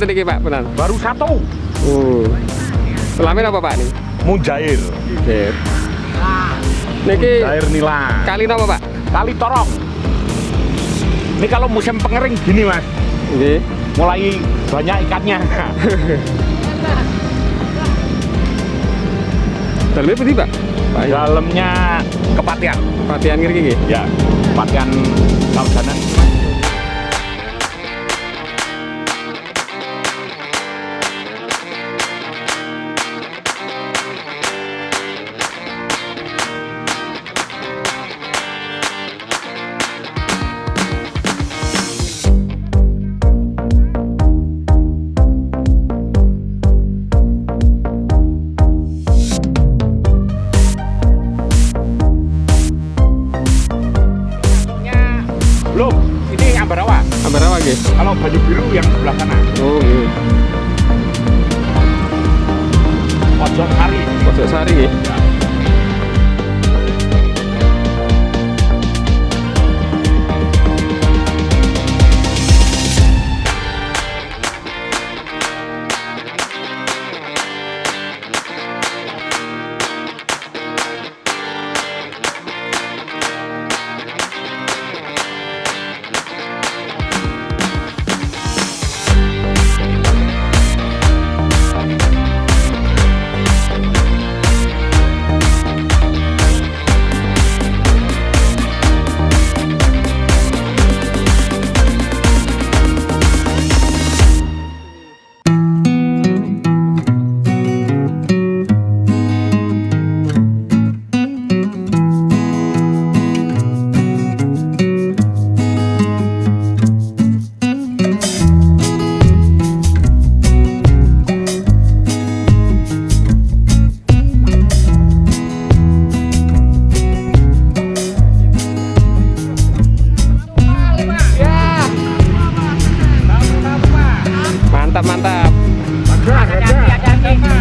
sinten iki Pak Penan? Baru satu. Kelamin apa Pak nih? Mujair. Oke. Niki Air Nila. kali apa Pak? Kali Torong. Ini kalau musim pengering gini Mas. Nggih. Mulai banyak ikannya. Dalamnya putih Pak? Dalamnya kepatian. Kepatian ngiri nggih? Ya, kepatian kausanan. Belum, ini Ambarawa. Ambarawa nggih. Kalau baju biru yang sebelah sana. Oh nggih. Pojok Sari. Pojok Sari nggih. Ya. Mantap. Ada.